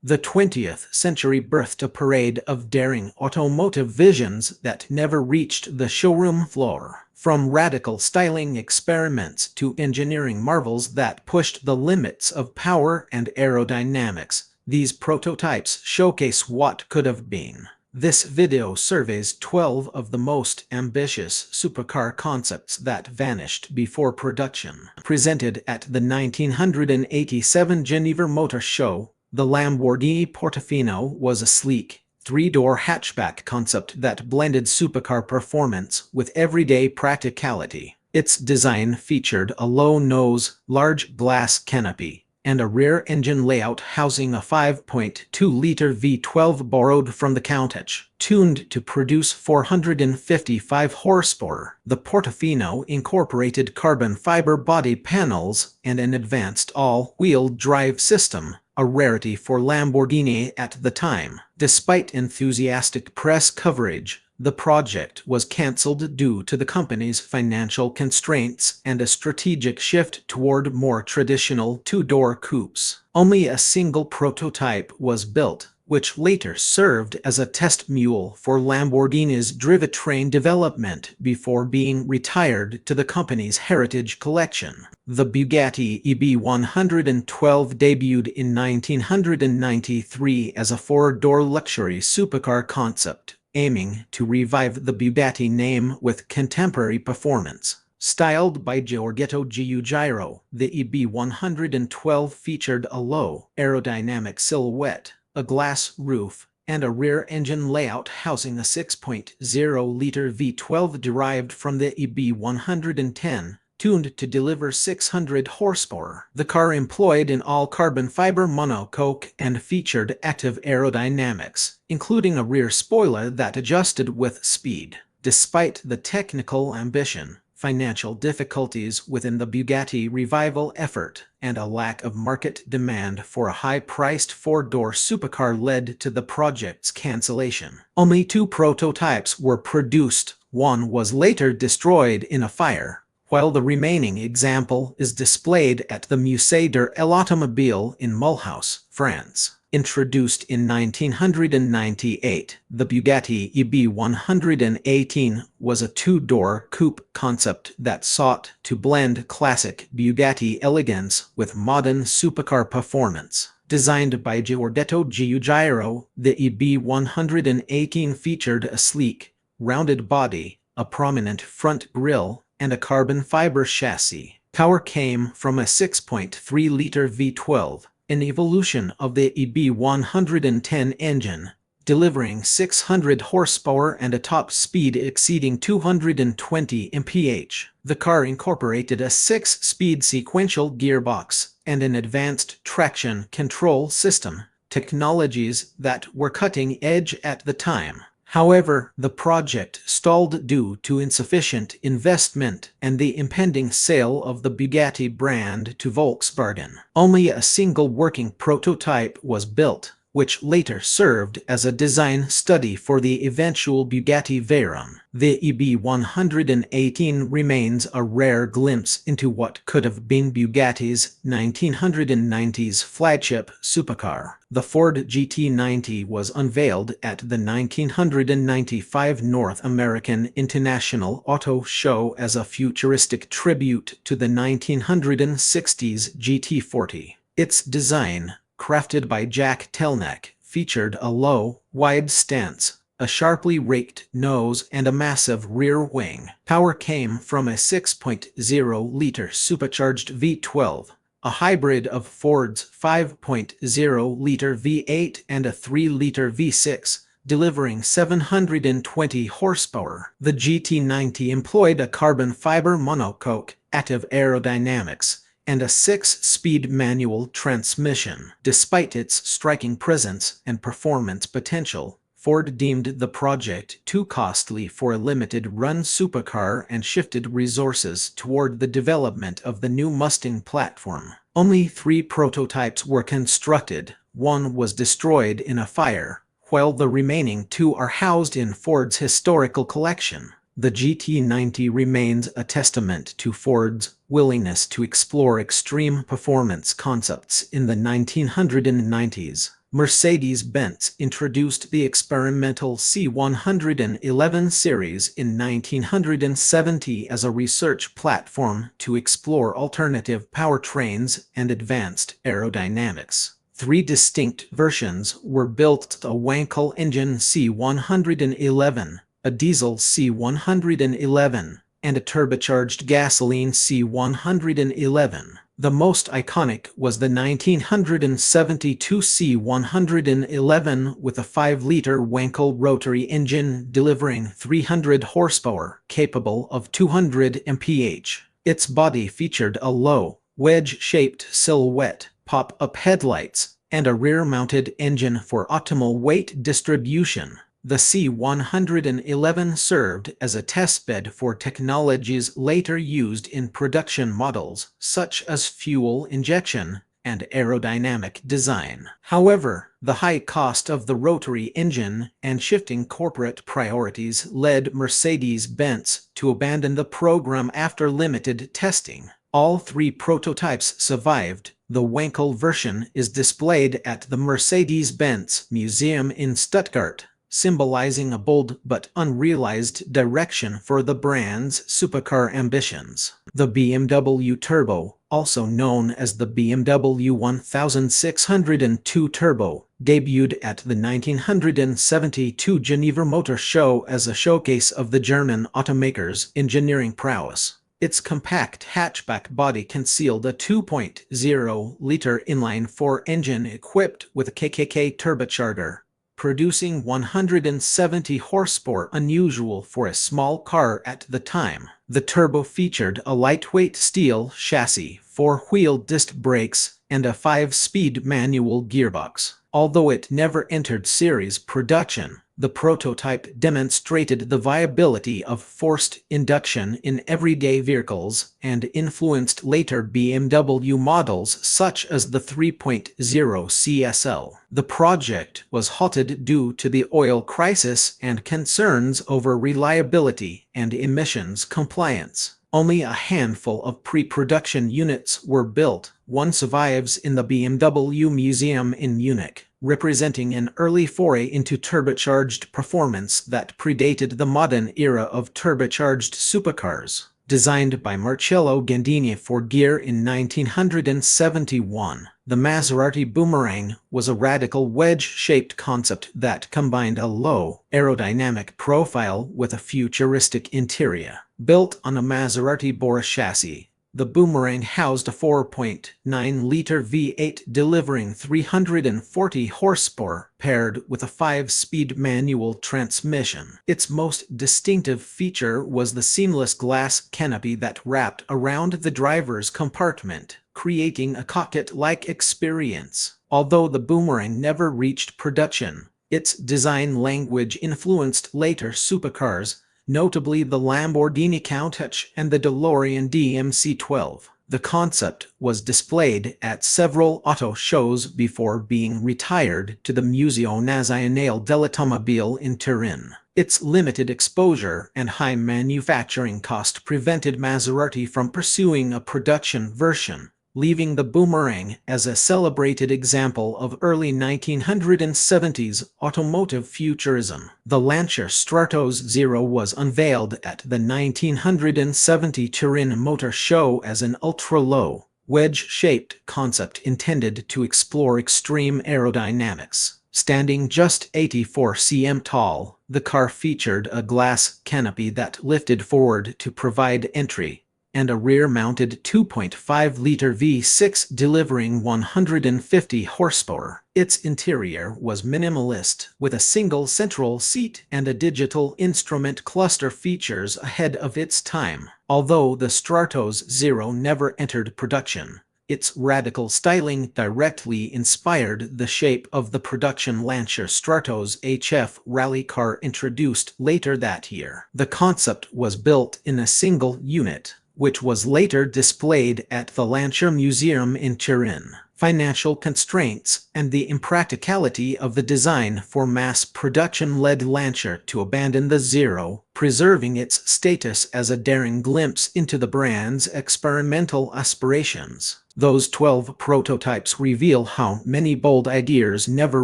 The 20th century birthed a parade of daring automotive visions that never reached the showroom floor. From radical styling experiments to engineering marvels that pushed the limits of power and aerodynamics, these prototypes showcase what could have been. This video surveys 12 of the most ambitious supercar concepts that vanished before production. Presented at the 1987 Geneva Motor Show, the Lamborghini Portofino was a sleek, three-door hatchback concept that blended supercar performance with everyday practicality. Its design featured a low nose, large glass canopy, and a rear engine layout housing a 5.2-liter V12 borrowed from the Countach, tuned to produce 455 horsepower. The Portofino incorporated carbon fiber body panels and an advanced all-wheel drive system, a rarity for Lamborghini at the time. Despite enthusiastic press coverage, the project was cancelled due to the company's financial constraints and a strategic shift toward more traditional two-door coupes. Only a single prototype was built, which later served as a test mule for Lamborghini's drivetrain development before being retired to the company's heritage collection. The Bugatti EB 112 debuted in 1993 as a four-door luxury supercar concept, aiming to revive the Bugatti name with contemporary performance. Styled by Giorgetto Giugiaro, the EB 112 featured a low, aerodynamic silhouette, a glass roof, and a rear engine layout housing a 6.0-liter V12 derived from the EB 110, tuned to deliver 600 horsepower. The car employed an all-carbon fiber monocoque and featured active aerodynamics, including a rear spoiler that adjusted with speed. Despite the technical ambition, financial difficulties within the Bugatti revival effort, and a lack of market demand for a high-priced four-door supercar led to the project's cancellation. Only two prototypes were produced. One was later destroyed in a fire, while the remaining example is displayed at the Musée de l'Automobile in Mulhouse, France. Introduced in 1998, the Bugatti EB 118 was a two-door coupe concept that sought to blend classic Bugatti elegance with modern supercar performance. Designed by Giorgetto Giugiaro, the EB 118 featured a sleek, rounded body, a prominent front grille, and a carbon fiber chassis. Power came from a 6.3-liter V12, an evolution of the EB 110 engine, delivering 600 horsepower and a top speed exceeding 220 mph. The car incorporated a 6-speed sequential gearbox and an advanced traction control system, technologies that were cutting edge at the time. However, the project stalled due to insufficient investment and the impending sale of the Bugatti brand to Volkswagen. Only a single working prototype was built, which later served as a design study for the eventual Bugatti Veyron. The EB 118 remains a rare glimpse into what could have been Bugatti's 1990s flagship supercar. The Ford GT90 was unveiled at the 1995 North American International Auto Show as a futuristic tribute to the 1960s GT40. Its design, crafted by Jack Telnack, featured a low, wide stance, a sharply raked nose, and a massive rear wing. Power came from a 6.0-liter supercharged V12, a hybrid of Ford's 5.0-liter V8 and a 3-liter V6, delivering 720 horsepower. The GT90 employed a carbon fiber monocoque, active aerodynamics, and a 6-speed manual transmission. Despite its striking presence and performance potential, Ford deemed the project too costly for a limited-run supercar and shifted resources toward the development of the new Mustang platform. Only 3 prototypes were constructed. One was destroyed in a fire, while the remaining 2 are housed in Ford's historical collection. The GT90 remains a testament to Ford's willingness to explore extreme performance concepts in the 1990s. Mercedes-Benz introduced the experimental C111 series in 1970 as a research platform to explore alternative powertrains and advanced aerodynamics. Three distinct versions were built: a Wankel engine C111, a diesel C111, and a turbocharged gasoline C111. The most iconic was the 1972 C111 with a 5-liter Wankel rotary engine delivering 300 horsepower, capable of 200 mph. Its body featured a low, wedge-shaped silhouette, pop-up headlights, and a rear-mounted engine for optimal weight distribution. The C111 served as a testbed for technologies later used in production models, such as fuel injection and aerodynamic design. However, the high cost of the rotary engine and shifting corporate priorities led Mercedes-Benz to abandon the program after limited testing. All three prototypes survived. The Wankel version is displayed at the Mercedes-Benz Museum in Stuttgart, symbolizing a bold but unrealized direction for the brand's supercar ambitions. The BMW Turbo, also known as the BMW 1602 Turbo, debuted at the 1972 Geneva Motor Show as a showcase of the German automaker's engineering prowess. Its compact hatchback body concealed a 2.0-liter inline-4 engine equipped with a KKK turbocharger, producing 170 horsepower, unusual for a small car at the time. The Turbo featured a lightweight steel chassis, 4-wheel disc brakes, and a 5-speed manual gearbox. Although it never entered series production, the prototype demonstrated the viability of forced induction in everyday vehicles and influenced later BMW models such as the 3.0 CSL. The project was halted due to the oil crisis and concerns over reliability and emissions compliance. Only a handful of pre-production units were built. One survives in the BMW Museum in Munich, representing an early foray into turbocharged performance that predated the modern era of turbocharged supercars. Designed by Marcello Gandini for Gear in 1971, the Maserati Boomerang was a radical wedge-shaped concept that combined a low, aerodynamic profile with a futuristic interior. Built on a Maserati Bora chassis, the Boomerang housed a 4.9-liter V8 delivering 340 horsepower, paired with a 5-speed manual transmission. Its most distinctive feature was the seamless glass canopy that wrapped around the driver's compartment, creating a cockpit-like experience. Although the Boomerang never reached production, its design language influenced later supercars, notably the Lamborghini Countach and the DeLorean DMC-12. The concept was displayed at several auto shows before being retired to the Museo Nazionale dell'Automobile in Turin. Its limited exposure and high manufacturing cost prevented Maserati from pursuing a production version, leaving the Boomerang as a celebrated example of early 1970s automotive futurism. The Lancia Stratos Zero was unveiled at the 1970 Turin Motor Show as an ultra-low, wedge-shaped concept intended to explore extreme aerodynamics. Standing just 84 cm tall, the car featured a glass canopy that lifted forward to provide entry, and a rear-mounted 2.5-liter V6 delivering 150 horsepower. Its interior was minimalist, with a single central seat and a digital instrument cluster, features ahead of its time. Although the Stratos Zero never entered production, its radical styling directly inspired the shape of the production Lancia Stratos HF rally car introduced later that year. The concept was built in a single unit, which was later displayed at the Lancia Museum in Turin. Financial constraints and the impracticality of the design for mass production led Lancia to abandon the Zero, preserving its status as a daring glimpse into the brand's experimental aspirations. Those 12 prototypes reveal how many bold ideas never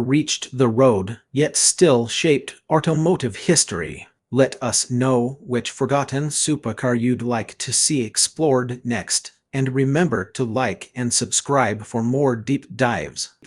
reached the road, yet still shaped automotive history. Let us know which forgotten supercar you'd like to see explored next. And remember to like and subscribe for more deep dives.